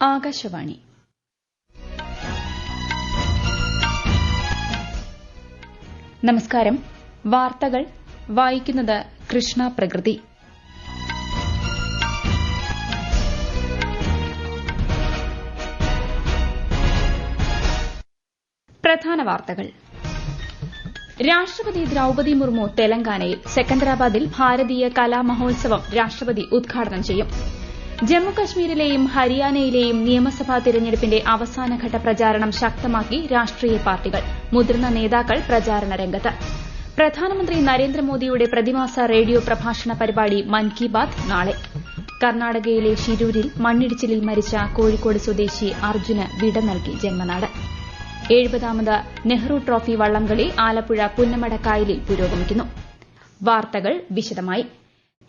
ആകാശവാണി. നമസ്കാരം. വാർത്തകൾ വായിക്കുന്നത് കൃഷ്ണ പ്രകൃതി. പ്രധാന വാർത്തകൾ. രാഷ്ട്രപതി ദ്രൌപദി മുർമു തെലങ്കാനയിൽ. സെക്കന്ദരാബാദിൽ ഭാരതീയ കലാമഹോത്സവം രാഷ്ട്രപതി ഉദ്ഘാടനം ചെയ്യും. ജമ്മുകശ്മീരിലെയും ഹരിയാനയിലെയും നിയമസഭാ തിരഞ്ഞെടുപ്പിന്റെ അവസാനഘട്ട പ്രചാരണം ശക്തമാക്കി രാഷ്ട്രീയ പാർട്ടികൾ. മുതിർന്ന നേതാക്കൾ പ്രചാരണ രംഗത്ത്. പ്രധാനമന്ത്രി നരേന്ദ്രമോദിയുടെ പ്രതിമാസ റേഡിയോ പ്രഭാഷണ പരിപാടി മൻ കി ബാത് നാളെ. കർണാടകയിലെ ഷിരൂരിൽ മണ്ണിടിച്ചിലിൽ മരിച്ച കോഴിക്കോട് സ്വദേശി അർജുന് വിട നൽകി ജന്മനാട്. 70ാമത് നെഹ്റു ട്രോഫി വള്ളംകളി ആലപ്പുഴ പുന്നമടക്കായലിൽ പുരോഗമിക്കുന്നു. വാർത്തകൾ വിശദമായി.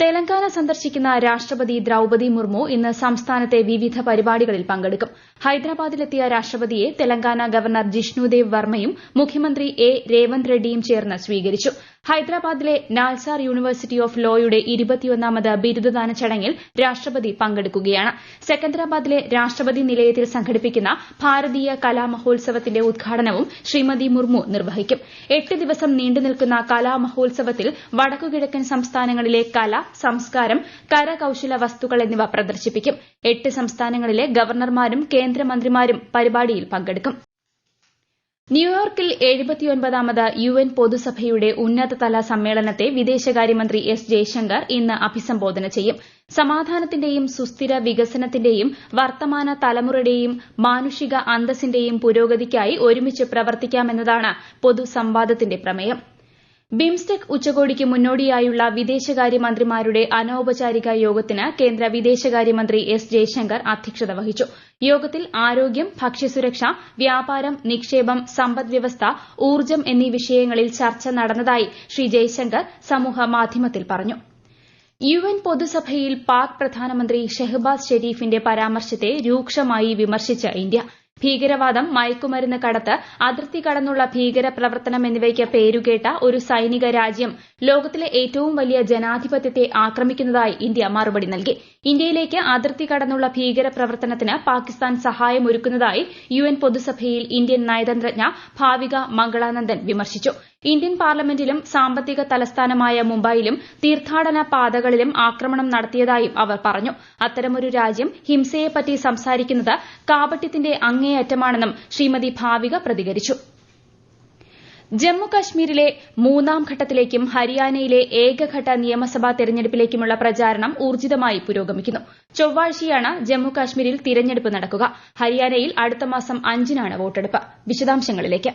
തെലങ്കാന സന്ദർശിക്കുന്ന രാഷ്ട്രപതി ദ്രൌപദി മുർമു ഇന്ന് സംസ്ഥാനത്തെ വിവിധ പരിപാടികളിൽ പങ്കെടുക്കും. ഹൈദരാബാദിലെത്തിയ രാഷ്ട്രപതിയെ തെലങ്കാന ഗവർണർ ജിഷ്ണുദേവ് വർമ്മയും മുഖ്യമന്ത്രി എ രേവന്ത് റെഡ്ഡിയും ചേർന്ന് സ്വീകരിച്ചു. ഹൈദരാബാദിലെ നാൽസാർ യൂണിവേഴ്സിറ്റി ഓഫ് ലോയുടെ 21ാമത് ബിരുദദാന ചടങ്ങിൽ രാഷ്ട്രപതി പങ്കെടുക്കുകയാണ്. സെക്കന്ദരാബാദിലെ രാഷ്ട്രപതി നിലയത്തിൽ സംഘടിപ്പിക്കുന്ന ഭാരതീയ കലാമഹോത്സവത്തിന്റെ ഉദ്ഘാടനവും ശ്രീമതി മുർമു നിർവഹിക്കും. 8 ദിവസം നീണ്ടുനിൽക്കുന്ന കലാമഹോത്സവത്തിൽ വടക്കുകിഴക്കൻ സംസ്ഥാനങ്ങളിലെ കല, സംസ്കാരം, കരകൌശല വസ്തുക്കൾ എന്നിവ പ്രദർശിപ്പിക്കും. 8 സംസ്ഥാനങ്ങളിലെ ഗവർണർമാരും കേന്ദ്രമന്ത്രിമാരും പരിപാടിയിൽ പങ്കെടുക്കും. ന്യൂയോർക്കിൽ 79ാമത് യുഎൻ പൊതുസഭയുടെ ഉന്നതതല സമ്മേളനത്തെ വിദേശകാര്യമന്ത്രി എസ് ജയശങ്കർ ഇന്ന് അഭിസംബോധന ചെയ്യും. സമാധാനത്തിന്റെയും സുസ്ഥിര വികസനത്തിന്റെയും വർത്തമാന തലമുറയുടെയും മാനുഷിക അന്തസ്സിന്റെയും പുരോഗതിക്കായി ഒരുമിച്ച് പ്രവർത്തിക്കാമെന്നതാണ് പൊതുസംവാദത്തിന്റെ പ്രമേയം. ബിംസ്റ്റെക് ഉച്ചകോടിക്ക് മുന്നോടിയായുള്ള വിദേശകാര്യമന്ത്രിമാരുടെ അനൌപചാരിക യോഗത്തിന് കേന്ദ്ര വിദേശകാര്യമന്ത്രി എസ് ജയശങ്കർ അധ്യക്ഷത വഹിച്ചു. യോഗത്തിൽ ആരോഗ്യം, ഭക്ഷ്യസുരക്ഷ, വ്യാപാരം, നിക്ഷേപം, സമ്പദ്വ്യവസ്ഥ, ഊർജ്ജം എന്നീ വിഷയങ്ങളിൽ ചർച്ച നടന്നതായി ശ്രീ ജയശങ്കർ സമൂഹമാധ്യമത്തിൽ പറഞ്ഞു. യുഎൻ പൊതുസഭയിൽ പാക് പ്രധാനമന്ത്രി ഷെഹ്ബാസ് ഷെരീഫിന്റെ പരാമർശത്തെ രൂക്ഷമായി വിമർശിച്ച് ഇന്ത്യ. ഭീകരവാദം, മയക്കുമരുന്ന് കടത്ത്, അതിർത്തി കടന്നുള്ള ഭീകരപ്രവർത്തനം എന്നിവയ്ക്ക് പേരുകേട്ട ഒരു സൈനിക രാജ്യം ലോകത്തിലെ ഏറ്റവും വലിയ ജനാധിപത്യത്തെ ആക്രമിക്കുന്നതായി ഇന്ത്യ മറുപടി നൽകി. ഇന്ത്യയിലേക്ക് അതിർത്തി കടന്നുള്ള ഭീകരപ്രവർത്തനത്തിന് പാകിസ്ഥാൻ സഹായമൊരുക്കുന്നതായി യുഎൻ പൊതുസഭയിൽ ഇന്ത്യൻ നയതന്ത്രജ്ഞ ഭാവിക മംഗളാനന്ദൻ വിമർശിച്ചു. ഇന്ത്യൻ പാർലമെന്റിലും സാമ്പത്തിക തലസ്ഥാനമായ മുംബൈയിലും തീർത്ഥാടന പാതകളിലും ആക്രമണം നടത്തിയതായും അവർ പറഞ്ഞു. അത്തരമൊരു രാജ്യം ഹിംസയെപ്പറ്റി സംസാരിക്കുന്നത് കാപട്യത്തിന്റെ അങ്ങേയറ്റമാണെന്നും ശ്രീമതി ഭാവിക പ്രതികരിച്ചു. ജമ്മുകശ്മീരിലെ 3ാം ഘട്ടത്തിലേക്കും ഹരിയാനയിലെ ഏകഘട്ട നിയമസഭാ തെരഞ്ഞെടുപ്പിലേക്കുമുള്ള പ്രചാരണം ഊർജ്ജിതമായി പുരോഗമിക്കുന്നു. ചൊവ്വാഴ്ചയാണ് ജമ്മുകശ്മീരിൽ തിരഞ്ഞെടുപ്പ് നടക്കുക. ഹരിയാനയിൽ അടുത്ത മാസം 5-നാണ് വോട്ടെടുപ്പ്. വിശദാംശങ്ങളിലേക്ക്.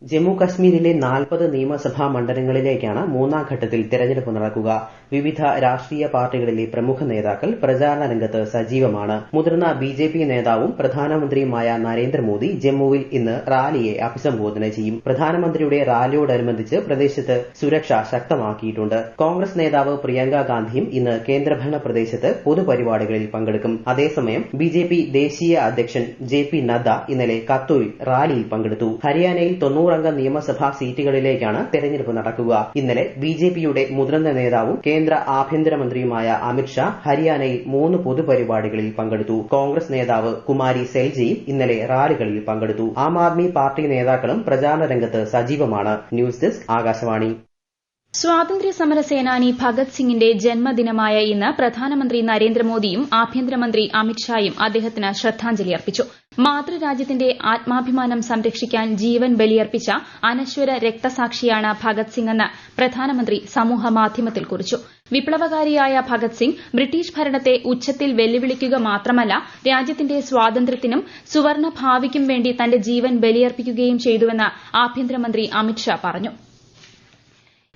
ജമ്മു കശ്മീരിലെ 40 നിയമസഭാ മണ്ഡലങ്ങളിലേക്കാണ് 3ാം ഘട്ടത്തിൽ തെരഞ്ഞെടുപ്പ് നടക്കുക. വിവിധ രാഷ്ട്രീയ പാർട്ടികളിലെ പ്രമുഖ നേതാക്കൾ പ്രചാരണ രംഗത്ത് സജീവമാണ്. മുതിർന്ന ബിജെപി നേതാവും പ്രധാനമന്ത്രിയുമായ നരേന്ദ്രമോദി ജമ്മുവിൽ ഇന്ന് റാലിയെ അഭിസംബോധന ചെയ്യും. പ്രധാനമന്ത്രിയുടെ റാലിയോടനുബന്ധിച്ച് പ്രദേശത്ത് സുരക്ഷ ശക്തമാക്കിയിട്ടുണ്ട്. കോൺഗ്രസ് നേതാവ് പ്രിയങ്ക ഗാന്ധിയും ഇന്ന് കേന്ദ്രഭരണ പ്രദേശത്ത് പൊതുപരിപാടികളിൽ പങ്കെടുക്കും. അതേസമയം ബിജെപി ദേശീയ അധ്യക്ഷൻ ജെ.പി. നദ്ദ ഇന്നലെ കത്തൂരിൽ റാലിയിൽ പങ്കെടുത്തു. ഹരിയാനയിൽ 90 അംഗ നിയമസഭാ സീറ്റുകളിലേക്കാണ് തെരഞ്ഞെടുപ്പ് നടക്കുക. ഇന്നലെ ബിജെപിയുടെ മുതിർന്ന നേതാവും കേന്ദ്ര ആഭ്യന്തരമന്ത്രിയുമായ അമിത്ഷാ ഹരിയാനയിൽ 3 പൊതുപരിപാടികളിൽ പങ്കെടുത്തു. കോൺഗ്രസ് നേതാവ് കുമാരി സെൽജിയും ഇന്നലെ റാലികളിൽ പങ്കെടുത്തു. ആം ആദ്മി പാർട്ടി നേതാക്കളും പ്രചാരണ രംഗത്ത് സജീവമാണ്. News desk Akashvani. സ്വാതന്ത്ര്യസമര സേനാനി ഭഗത് സിംഗിന്റെ ജന്മദിനമായ ഇന്ന് പ്രധാനമന്ത്രി നരേന്ദ്രമോദിയും ആഭ്യന്തരമന്ത്രി അമിത്ഷായും അദ്ദേഹത്തിന് ശ്രദ്ധാഞ്ജലി അർപ്പിച്ചു. മാതൃരാജ്യത്തിന്റെ ആത്മാഭിമാനം സംരക്ഷിക്കാൻ ജീവൻ ബലിയർപ്പിച്ച അനശ്വര രക്തസാക്ഷിയാണ് ഭഗത് സിംഗ് എന്ന് പ്രധാനമന്ത്രി സമൂഹമാധ്യമത്തിൽ കുറിച്ചു. വിപ്ലവകാരിയായ ഭഗത് സിംഗ് ബ്രിട്ടീഷ് ഭരണത്തെ ഉച്ചത്തിൽ വെല്ലുവിളിക്കുക മാത്രമല്ല, രാജ്യത്തിന്റെ സ്വാതന്ത്ര്യത്തിനും സുവർണ്ണ ഭാവിക്കും വേണ്ടി തന്റെ ജീവൻ ബലിയർപ്പിക്കുകയും ചെയ്തുവെന്ന് ആഭ്യന്തരമന്ത്രി അമിത്ഷാ പറഞ്ഞു.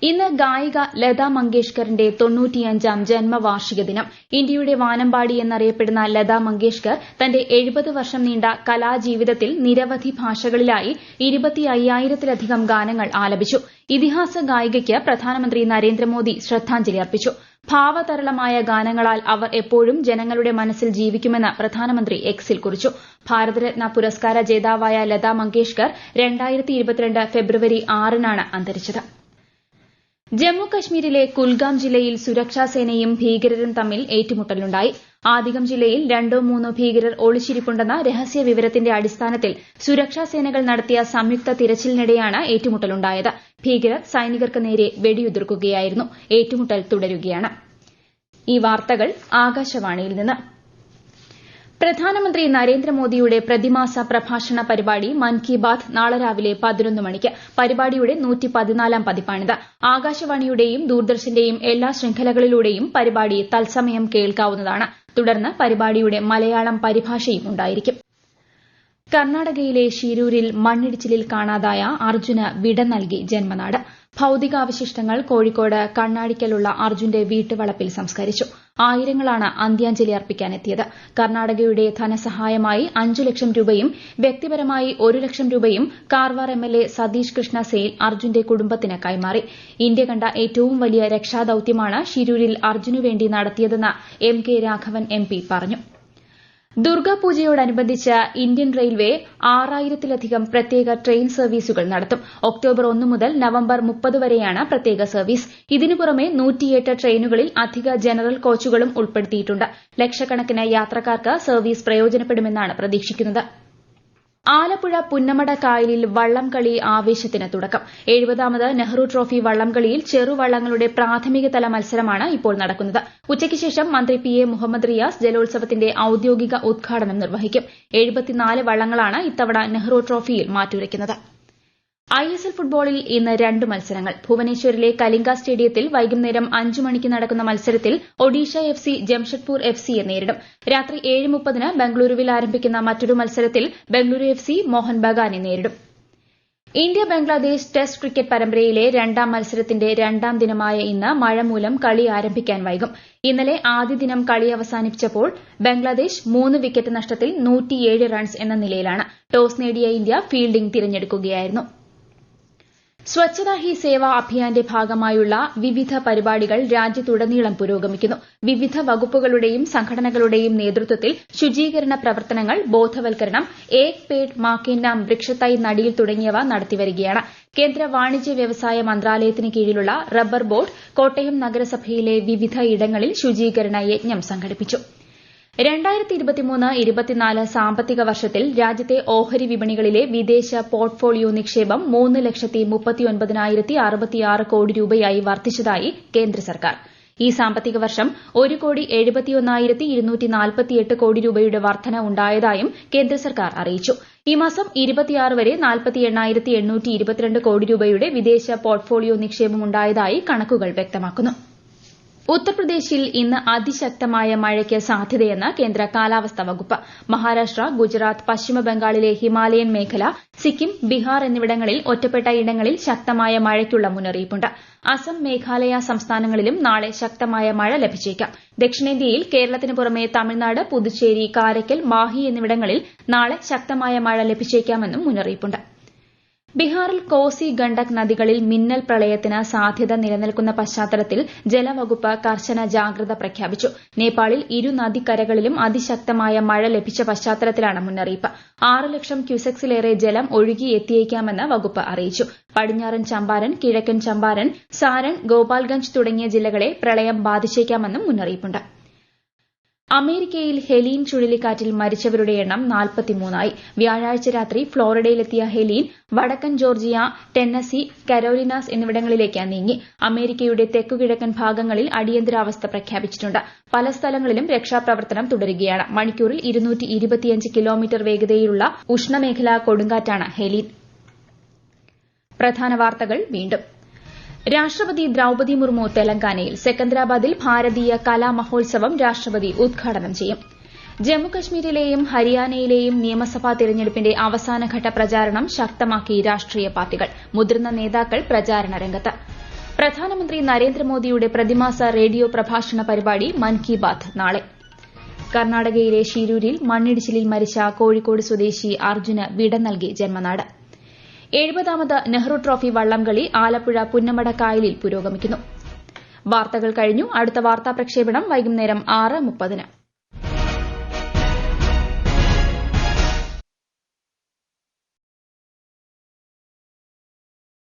ഇന്ന് ഗായിക ലതാ മങ്കേഷ്കറിന്റെ 95ാം ജന്മവാർഷിക ദിനം. ഇന്ത്യയുടെ വാനമ്പാടി എന്നറിയപ്പെടുന്ന ലതാ മങ്കേഷ്കർ തന്റെ 70 വർഷം നീണ്ട കലാജീവിതത്തിൽ നിരവധി ഭാഷകളിലായി 25,000-ലധികം ഗാനങ്ങൾ ആലപിച്ചു. ഇതിഹാസ ഗായികയ്ക്ക് പ്രധാനമന്ത്രി നരേന്ദ്രമോദി ശ്രദ്ധാഞ്ജലി അർപ്പിച്ചു. ഭാവതരളമായ ഗാനങ്ങളാൽ അവർ എപ്പോഴും ജനങ്ങളുടെ മനസ്സിൽ ജീവിക്കുമെന്ന് പ്രധാനമന്ത്രി എക്സിൽ കുറിച്ചു. ഭാരതരത്ന പുരസ്കാര ജേതാവായ ലതാ മങ്കേഷ്കർ 2022 ഫെബ്രുവരി 6-നാണ് അന്തരിച്ചത്. ജമ്മു കശ്മീരിലെ കുൽഗാം ജില്ലയിൽ സുരക്ഷാസേനയും ഭീകരരും തമ്മിൽ ഏറ്റുമുട്ടലുണ്ടായി. ആദികം ജില്ലയിൽ 2-3 ഭീകരർ ഒളിച്ചിരിപ്പുണ്ടെന്ന രഹസ്യ വിവരത്തിന്റെ അടിസ്ഥാനത്തിൽ സുരക്ഷാ സേനകൾ നടത്തിയ സംയുക്ത തിരച്ചിലിനിടെയാണ് ഏറ്റുമുട്ടലുണ്ടായത്. ഭീകരർ സൈനികർക്ക് നേരെ വെടിയുതിർക്കുകയായിരുന്നു. ഏറ്റുമുട്ടൽ തുടരുകയാണ്. ഈ വാർത്തകൾ ആകാശവാണിയിൽ നിന്ന്. പ്രധാനമന്ത്രി നരേന്ദ്രമോദിയുടെ പ്രതിമാസ പ്രഭാഷണ പരിപാടി മൻ കി ബാത് നാളെ രാവിലെ 11 മണിക്ക്. പരിപാടിയുടെ 114ാം പതിപ്പാണിത്. ആകാശവാണിയുടെയും ദൂരദർശന്റെയും എല്ലാ ശൃംഖലകളിലൂടെയും പരിപാടി തത്സമയം കേൾക്കാവുന്നതാണ്. തുടർന്ന് പരിപാടിയുടെ മലയാളം പരിഭാഷയും ഉണ്ടായിരിക്കും. കർണാടകയിലെ ഷിരൂരിൽ മണ്ണിടിച്ചിലിൽ കാണാതായ അർജുന് വിട നൽകി ജന്മനാട്. ഭൌതികാവശിഷ്ടങ്ങൾ കോഴിക്കോട് കണ്ണാടിക്കലുള്ള അർജുന്റെ വീട്ടുവളപ്പിൽ സംസ്കരിച്ചു. ആയിരങ്ങളാണ് അന്ത്യാഞ്ജലി അർപ്പിക്കാനെത്തിയത്. കർണാടകയുടെ ധനസഹായമായി 5 ലക്ഷം രൂപയും വ്യക്തിപരമായി 1 ലക്ഷം രൂപയും കാർവാർ എംഎൽഎ സതീഷ് കൃഷ്ണ സെയിൽ അർജുന്റെ കുടുംബത്തിന് കൈമാറി. ഇന്ത്യ കണ്ട ഏറ്റവും വലിയ രക്ഷാദൌത്യമാണ് ഷിരൂരിൽ അർജുനുവേണ്ടി നടത്തിയതെന്ന് MK രാഘവൻ MP പറഞ്ഞു. ദുർഗാപൂജയോടനുബന്ധിച്ച് ഇന്ത്യൻ റെയിൽവേ 6000-ലധികം പ്രത്യേക ട്രെയിൻ സർവീസുകൾ നടത്തും. ഒക്ടോബർ 1 മുതൽ നവംബർ 30 വരെയാണ് പ്രത്യേക സർവീസ്. ഇതിനു പുറമെ 108 ട്രെയിനുകളിൽ അധിക ജനറൽ കോച്ചുകളും ഉൾപ്പെടുത്തിയിട്ടുണ്ട്. ലക്ഷക്കണക്കിന് യാത്രക്കാർക്ക് സർവീസ് പ്രയോജനപ്പെടുമെന്നാണ് പ്രതീക്ഷിക്കുന്നത്. ആലപ്പുഴ പുന്നമട കായലിൽ വള്ളംകളി ആവേശത്തിന് തുടക്കം. 70ാമത് നെഹ്റു ട്രോഫി വള്ളംകളിയിൽ ചെറുവള്ളങ്ങളുടെ പ്രാഥമികതല മത്സരമാണ് ഇപ്പോൾ നടക്കുന്നത്. ഉച്ചയ്ക്ക് ശേഷം മന്ത്രി PA മുഹമ്മദ് റിയാസ് ജലോത്സവത്തിന്റെ ഔദ്യോഗിക ഉദ്ഘാടനം നിർവഹിക്കും. 74 വള്ളങ്ങളാണ് ഇത്തവണ നെഹ്റു ട്രോഫിയിൽ മാറ്റുരയ്ക്കുന്നത്. ISL ഫുട്ബോളിൽ ഇന്ന് 2 മത്സരങ്ങൾ. ഭുവനേശ്വറിലെ കലിംഗ സ്റ്റേഡിയത്തിൽ വൈകുന്നേരം 5 മണിക്ക് നടക്കുന്ന മത്സരത്തിൽ ഒഡീഷ FC ജംഷഡ്പൂർ FCയെ നേരിടും. രാത്രി 7:30-ന് ബംഗളൂരുവിൽ ആരംഭിക്കുന്ന മറ്റൊരു മത്സരത്തിൽ ബംഗളൂരു FC മോഹൻ ബഗാനെ നേരിടും. ഇന്ത്യ ബംഗ്ലാദേശ് ടെസ്റ്റ് ക്രിക്കറ്റ് പരമ്പരയിലെ 2ാം മത്സരത്തിന്റെ 2ാം ദിനമായ ഇന്ന് മഴ മൂലം കളി ആരംഭിക്കാൻ വൈകും. ഇന്നലെ ആദ്യ ദിനം കളി അവസാനിച്ചപ്പോൾ ബംഗ്ലാദേശ് 3 വിക്കറ്റ് നഷ്ടത്തിൽ 107 റൺസ് എന്ന നിലയിലാണ്. ടോസ് നേടിയ ഇന്ത്യ ഫീൽഡിംഗ് തിരഞ്ഞെടുക്കുകയായിരുന്നു. സ്വച്ഛതാ ഹി സേവ അഭിയാന്റെ ഭാഗമായുള്ള വിവിധ പരിപാടികൾ രാജ്യത്തുടനീളം പുരോഗമിക്കുന്നു. വിവിധ വകുപ്പുകളുടെയും സംഘടനകളുടെയും നേതൃത്വത്തിൽ ശുചീകരണ പ്രവർത്തനങ്ങൾ, ബോധവൽക്കരണം, ഏക് പേഡ് മാ കെ നാം വൃക്ഷത്തൈ നടീൽ തുടങ്ങിയവ നടത്തിവരികയാണ്. കേന്ദ്ര വാണിജ്യ വ്യവസായ മന്ത്രാലയത്തിന് കീഴിലുള്ള റബ്ബർ ബോർഡ് കോട്ടയം നഗരസഭയിലെ വിവിധ ഇടങ്ങളിൽ ശുചീകരണ യജ്ഞം സംഘടിപ്പിച്ചു. 2023-24 സാമ്പത്തിക വർഷത്തിൽ രാജ്യത്തെ ഓഹരി വിപണികളിലെ വിദേശ പോർട്ട്ഫോളിയോ നിക്ഷേപം 3,39,066 കോടി രൂപയായി വർദ്ധിച്ചതായി കേന്ദ്ര സർക്കാർ. ഈ സാമ്പത്തിക വർഷം 1,71,248 കോടി രൂപയുടെ വർധന ഉണ്ടായതായും കേന്ദ്ര സർക്കാർ അറിയിച്ചു. ഈ മാസം 26 വരെ 48,822 കോടി രൂപയുടെ വിദേശ പോർട്ട്ഫോളിയോ നിക്ഷേപം ഉണ്ടായതായി കണക്കുകൾ വ്യക്തമാക്കുന്നു. ഉത്തർപ്രദേശിൽ ഇന്ന് അതിശക്തമായ മഴയ്ക്ക് സാധ്യതയെന്ന് കേന്ദ്ര കാലാവസ്ഥാ വകുപ്പ്. മഹാരാഷ്ട്ര, ഗുജറാത്ത്, പശ്ചിമബംഗാളിലെ ഹിമാലയൻ മേഖല, സിക്കിം, ബീഹാർ എന്നിവിടങ്ങളിൽ ഒറ്റപ്പെട്ട ഇടങ്ങളിൽ ശക്തമായ മഴയ്ക്കുള്ള മുന്നറിയിപ്പുണ്ട്. അസം, മേഘാലയ സംസ്ഥാനങ്ങളിലും നാളെ ശക്തമായ മഴ ലഭിച്ചേക്കാം. ദക്ഷിണേന്ത്യയിൽ കേരളത്തിന് പുറമെ തമിഴ്നാട്, പുതുച്ചേരി, കാരയ്ക്കൽ, മാഹി എന്നിവിടങ്ങളിൽ നാളെ ശക്തമായ മഴ ലഭിച്ചേക്കാമെന്നും മുന്നറിയിപ്പുണ്ട്. ബീഹാറിൽ കോസി, ഗണ്ഡക് നദികളിൽ മിന്നൽ പ്രളയത്തിന് സാധ്യത നിലനിൽക്കുന്ന പശ്ചാത്തലത്തിൽ ജലവകുപ്പ് കർശന ജാഗ്രത പ്രഖ്യാപിച്ചു. നേപ്പാളിൽ ഇരു നദിക്കരകളിലും അതിശക്തമായ മഴ ലഭിച്ച പശ്ചാത്തലത്തിലാണ് മുന്നറിയിപ്പ്. 6 ലക്ഷം ക്യൂസെക്സിലേറെ ജലം ഒഴുകിയെത്തിയേക്കാമെന്ന് വകുപ്പ് അറിയിച്ചു. പടിഞ്ഞാറൻ ചമ്പാരൻ, കിഴക്കൻ ചമ്പാരൻ, സാരൺ, ഗോപാൽഗഞ്ച് തുടങ്ങിയ ജില്ലകളെ പ്രളയം ബാധിച്ചേക്കാമെന്നും മുന്നറിയിപ്പുണ്ട്. അമേരിക്കയിൽ ഹെലീൻ ചുഴലിക്കാറ്റിൽ മരിച്ചവരുടെ എണ്ണം 43ആയി. വ്യാഴാഴ്ച രാത്രി ഫ്ലോറിഡയിലെത്തിയ ഹെലീൻ വടക്കൻ ജോർജിയ, ടെന്നസി, കരോലിനാസ് എന്നിവിടങ്ങളിലേക്ക് നീങ്ങി. അമേരിക്കയുടെ തെക്കുകിഴക്കൻ ഭാഗങ്ങളിൽ അടിയന്തരാവസ്ഥ പ്രഖ്യാപിച്ചിട്ടുണ്ട്. പല സ്ഥലങ്ങളിലും രക്ഷാപ്രവർത്തനം തുടരുകയാണ്. മണിക്കൂറിൽ 225 കിലോമീറ്റർ വേഗതയിലുള്ള ഉഷ്ണമേഖലാ കൊടുങ്കാറ്റാണ് ഹെലീൻ. പ്രധാന വാർത്തകൾ വീണ്ടും. രാഷ്ട്രപതി ദ്രൌപദി മുർമു തെലങ്കാനയിൽ. സെക്കന്ദരാബാദിൽ ഭാരതീയ കലാമഹോത്സവം രാഷ്ട്രപതി ഉദ്ഘാടനം ചെയ്യും. ജമ്മുകശ്മീരിലെയും ഹരിയാനയിലെയും നിയമസഭാ തെരഞ്ഞെടുപ്പിന്റെ അവസാനഘട്ട പ്രചാരണം ശക്തമാക്കി രാഷ്ട്രീയ പാർട്ടികൾ. മുതിർന്ന നേതാക്കൾ പ്രചാരണ രംഗത്ത്. പ്രധാനമന്ത്രി നരേന്ദ്രമോദിയുടെ പ്രതിമാസ റേഡിയോ പ്രഭാഷണ പരിപാടി മൻ കി ബാത് നാളെ. കർണാടകയിലെ ഷിരൂരിൽ മണ്ണിടിച്ചിലിൽ മരിച്ച കോഴിക്കോട് സ്വദേശി അർജുന് വിട നൽകി ജന്മനാട്. 70ാമത് നെഹ്റു ട്രോഫി വള്ളംകളി ആലപ്പുഴ പുന്നമട കായലിൽ പുരോഗമിക്കുന്നു. വാർത്തകൾ കഴിഞ്ഞു. അടുത്ത വാർത്താ പ്രക്ഷേപണം വൈകുന്നേരം 6:30.